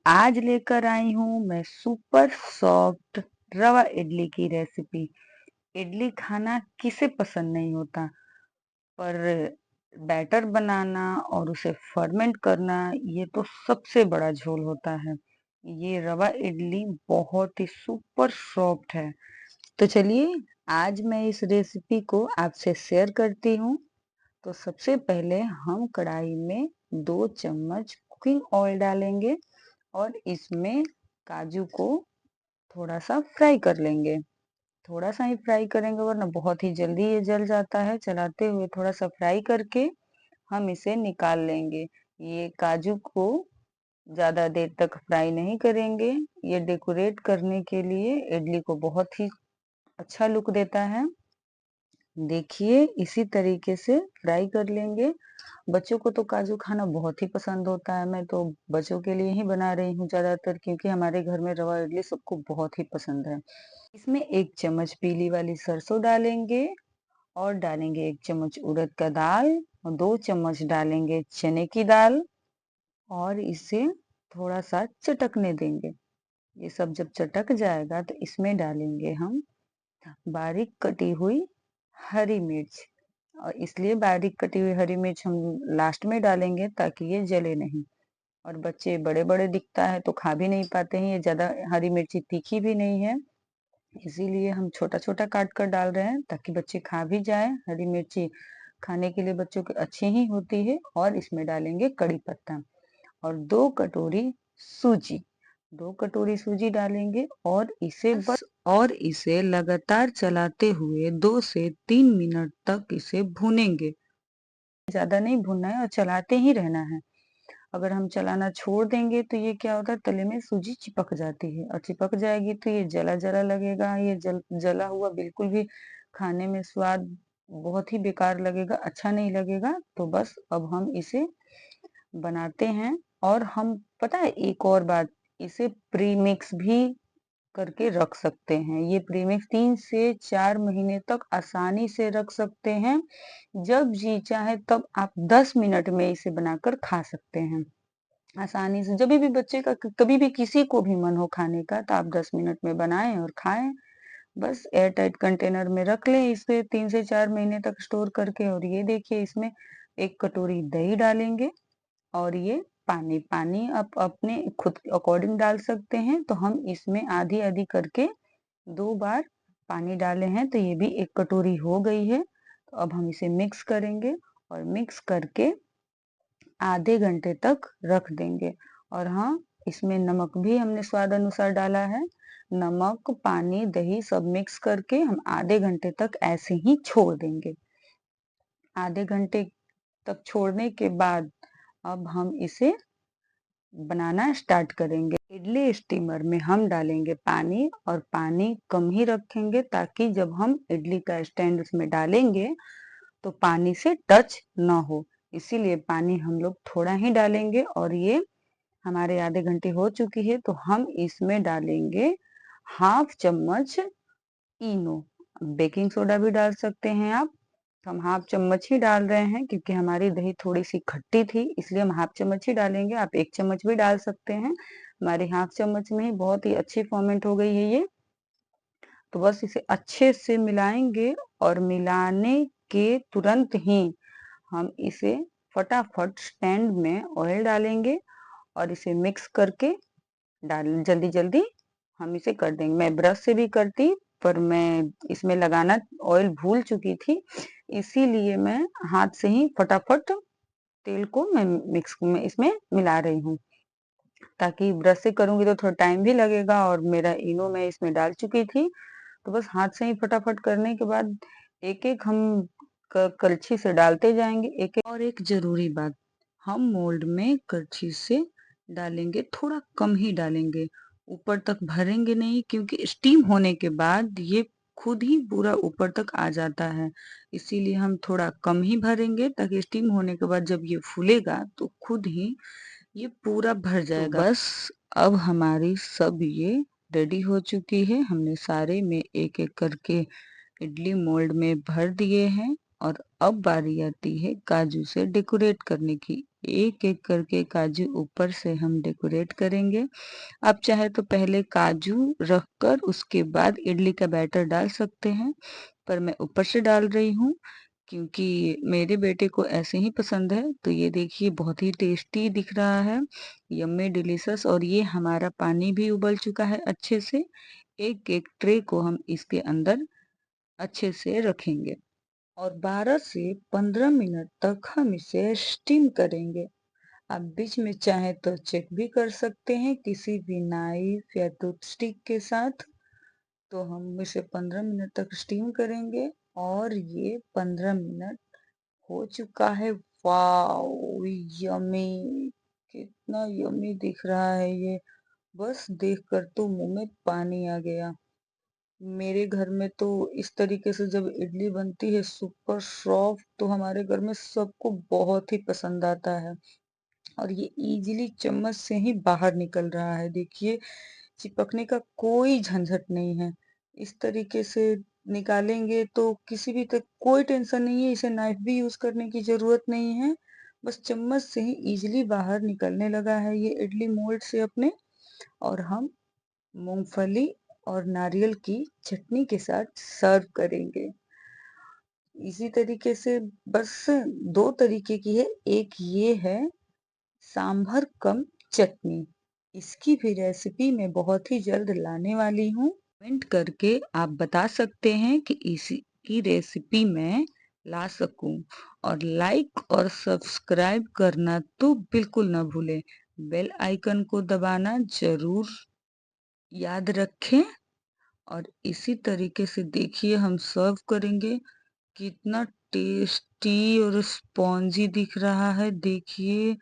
आज लेकर आई हूँ मैं सुपर सॉफ्ट रवा इडली की रेसिपी। इडली खाना किसे पसंद नहीं होता, पर बैटर बनाना और उसे फर्मेंट करना ये तो सबसे बड़ा झोल होता है। ये रवा इडली बहुत ही सुपर सॉफ्ट है। तो चलिए आज मैं इस रेसिपी को आपसे शेयर करती हूँ। तो सबसे पहले हम कढ़ाई में 2 चम्मच कुकिंग ऑयल डालेंगे और इसमें काजू को थोड़ा-सा फ्राई कर लेंगे। थोड़ा-सा ही फ्राई करेंगे वरना बहुत ही जल्दी ये जल जाता है। चलाते हुए थोड़ा-सा फ्राई करके हम इसे निकाल लेंगे। ये काजू को ज़्यादा देर तक फ्राई नहीं करेंगे। ये डेकोरेट करने के लिए इडली को बहुत ही अच्छा लुक देता है। देखिए इसी तरीके से फ्राई कर लेंगे। बच्चों को तो काजू खाना बहुत ही पसंद होता है। मैं तो बच्चों के लिए ही बना रही हूँ ज़्यादातर, क्योंकि हमारे घर में रवा इडली सबको बहुत ही पसंद है। इसमें 1 चम्मच पीली वाली सरसों डालेंगे और डालेंगे 1 चम्मच उड़द का दाल और 2 चम्मच डालेंगे चने की दाल और इसे थोड़ा-सा चटकने देंगे। ये सब जब चटक जाएगा तो इसमें डालेंगे हम बारीक कटी हुई हरी मिर्च। और इसलिए बारीक कटी हुई हरी मिर्च हम लास्ट में डालेंगे ताकि ये जले नहीं। और बच्चे बड़े-बड़े दिखता है तो खा भी नहीं पाते हैं, ये ज़्यादा हरी मिर्ची तीखी भी नहीं है, इसीलिए हम छोटा-छोटा काट कर डाल रहे हैं ताकि बच्चे खा भी जाएँ। हरी मिर्ची खाने के लिए बच्चों को अच्छी ही होती है। और इसमें डालेंगे कड़ी पत्ता और 2 कटोरी सूजी, 2 कटोरी सूजी डालेंगे और इसे लगातार चलाते हुए 2 से 3 मिनट तक इसे भूनेंगे। ज़्यादा नहीं भूनना है और चलाते ही रहना है। अगर हम चलाना छोड़ देंगे तो ये क्या होता है, तले में सूजी चिपक जाती है और चिपक जाएगी तो ये जला-जला लगेगा। ये जला हुआ बिल्कुल भी खाने में स्वाद बहुत ही बेकार लगेगा, अच्छा नहीं लगेगा। तो बस अब हम इसे बनाते हैं। और हम पता है एक और बात, इसे प्री-मिक्स भी करके रख सकते हैं। ये प्रीमिक्स 3 से 4 महीने तक आसानी से रख सकते हैं। जब जी चाहे तब आप 10 मिनट में इसे बनाकर खा सकते हैं। आसानी से जभी भी बच्चे का कभी भी किसी को भी मन हो खाने का तो आप 10 मिनट में बनाएँ और खाएँ। बस एयर टाइट कंटेनर में रख लें इसे 3 से 4 महीने तक स्टोर करके। और ये देखिए इसमें 1 कटोरी दही डालेंगे और ये पानी आप अपने खुद के अकॉर्डिंग डाल सकते हैं। तो हम इसमें आधी-आधी करके 2 बार पानी डाले हैं, तो ये भी 1 कटोरी हो गई है। तो अब हम इसे मिक्स करेंगे और मिक्स करके आधे घंटे तक रख देंगे। और हाँ, इसमें नमक भी हमने स्वाद अनुसार डाला है। नमक, पानी, दही सब मिक्स करके हम आधे घंटे तक ऐसे ही छोड़ देंगे। आधे घंटे तक छोड़ने के बाद अब हम इसे बनाना स्टार्ट करेंगे। इडली स्टीमर में हम डालेंगे पानी और पानी कम ही रखेंगे ताकि जब हम इडली का स्टैंड उसमें डालेंगे तो पानी से टच ना हो। इसीलिए पानी हम लोग थोड़ा ही डालेंगे। और ये हमारे आधे घंटे हो चुकी है तो हम इसमें डालेंगे हाफ चम्मच इनो। बेकिंग सोडा भी डाल सकते हैं आप। तो हम हाफ चम्मच ही डाल रहे हैं क्योंकि हमारी दही थोड़ी-सी खट्टी थी, इसलिए हम हाफ चम्मच ही डालेंगे। आप 1 चम्मच भी डाल सकते हैं। हमारी हाफ चम्मच में ही बहुत ही अच्छी फर्मेंट हो गई है ये। तो बस इसे अच्छे से मिलाएँगे और मिलाने के तुरंत ही हम इसे फटाफट स्टैंड में ऑयल डालेंगे और इसे मिक्स करके जल्दी-जल्दी हम इसे कर देंगे। मैं ब्रश से भी करती, पर मैं इसमें लगाना ऑयल भूल चुकी थी, इसीलिए मैं हाथ से ही फटाफट तेल को मैं मिक्स में इसमें मिला रही हूँ। ताकि ब्रश से करूँगी तो थोड़ा टाइम भी लगेगा और मेरा इनो मैं इसमें डाल चुकी थी। तो बस हाथ से ही फटाफट करने के बाद एक-एक हम क कलछी से डालते जाएँगे एक-एक। और एक ज़रूरी बात, हम मोल्ड में कलछी से डालेंगे, थोड़ा कम ही डालेंगे, ऊपर तक भरेंगे नहीं क्योंकि स्टीम होने के बाद ये खुद ही पूरा ऊपर तक आ जाता है। इसीलिए हम थोड़ा कम ही भरेंगे ताकि स्टीम होने के बाद जब ये फूलेगा तो खुद ही ये पूरा भर जाएगा। तो बस अब हमारी सब ये रेडी हो चुकी है। हमने सारे में एक-एक करके इडली मोल्ड में भर दिए हैं और अब बारी आती है काजू से डेकोरेट करने की। एक-एक करके काजू ऊपर से हम डेकोरेट करेंगे। आप चाहे तो पहले काजू रखकर उसके बाद इडली का बैटर डाल सकते हैं, पर मैं ऊपर से डाल रही हूँ क्योंकि मेरे बेटे को ऐसे ही पसंद है। तो ये देखिए बहुत ही टेस्टी दिख रहा है, यम्मी डिलीशियस। और ये हमारा पानी भी उबल चुका है अच्छे से। एक-एक ट्रे को हम इसके अंदर अच्छे से रखेंगे और 12 से 15 मिनट तक हम इसे स्टीम करेंगे। आप बीच में चाहें तो चेक भी कर सकते हैं किसी भी नाइफ या टूथस्टिक के साथ। तो हम इसे 15 मिनट तक स्टीम करेंगे और ये 15 मिनट हो चुका है। वाओ! यम्मी! कितना यम्मी दिख रहा है ये, बस देखकर तो मुँह में पानी आ गया। मेरे घर में तो इस तरीके से जब इडली बनती है सुपर सॉफ्ट, तो हमारे घर में सबको बहुत ही पसंद आता है और ये इजीली चम्मच से ही बाहर निकल रहा है। देखिए, चिपकने का कोई झंझट नहीं है। इस तरीके से निकालेंगे तो किसी भी तक कोई टेंशन नहीं है, इसे नाइफ भी यूज़ करने की ज़रूरत नहीं है। बस चम्मच से ही इजीली बाहर निकलने लगा है ये इडली मोल्ड से अपने। और हम मूँगफली और नारियल की चटनी के साथ सर्व करेंगे। इसी तरीके से बस 2 तरीके की है, एक ये है सांभर कम चटनी। इसकी भी रेसिपी मैं बहुत ही जल्द लाने वाली हूँ। कमेंट करके आप बता सकते हैं कि इसकी रेसिपी मैं ला सकूं। और लाइक और सब्सक्राइब करना तो बिल्कुल ना भूलें। बेल आइकन को दबाना ज़रूर याद रखें। और इसी तरीके से देखिए हम सर्व करेंगे। कितना टेस्टी और स्पॉन्जी दिख रहा है, देखिए,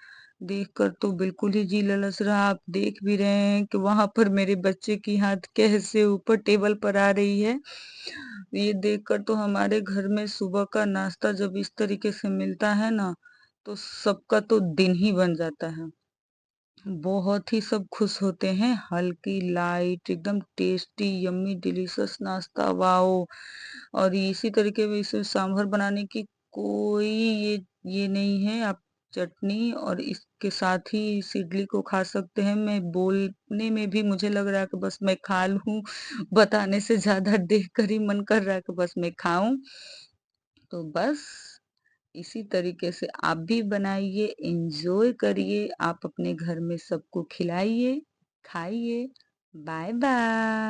देखकर तो बिल्कुल ही जी ललच रहा। आप देख भी रहे हैं कि वहाँ पर मेरे बच्चे की हाथ कैसे ऊपर टेबल पर आ रही है। ये देखकर तो हमारे घर में सुबह का नाश्ता जब इस तरीके से मिलता है ना, तो सबका तो दिन ही बन जाता है। बहुत ही सब खुश होते हैं। हल्की लाइट एकदम टेस्टी यम्मी डिलीशियस नाश्ता, वाओ! और इसी तरीके में इसे सांभर बनाने की कोई ये नहीं है। आप चटनी और इसके साथ ही इस इडली को खा सकते हैं। मैं बोलने में भी मुझे लग रहा है कि बस मैं खा लूँ, बताने से ज़्यादा देखकर ही मन कर रहा है कि बस मैं खाऊँ। तो बस इसी तरीके से आप भी बनाइए, एन्जॉय करिए, आप अपने घर में सबको खिलाइए, खाइए। Bye bye.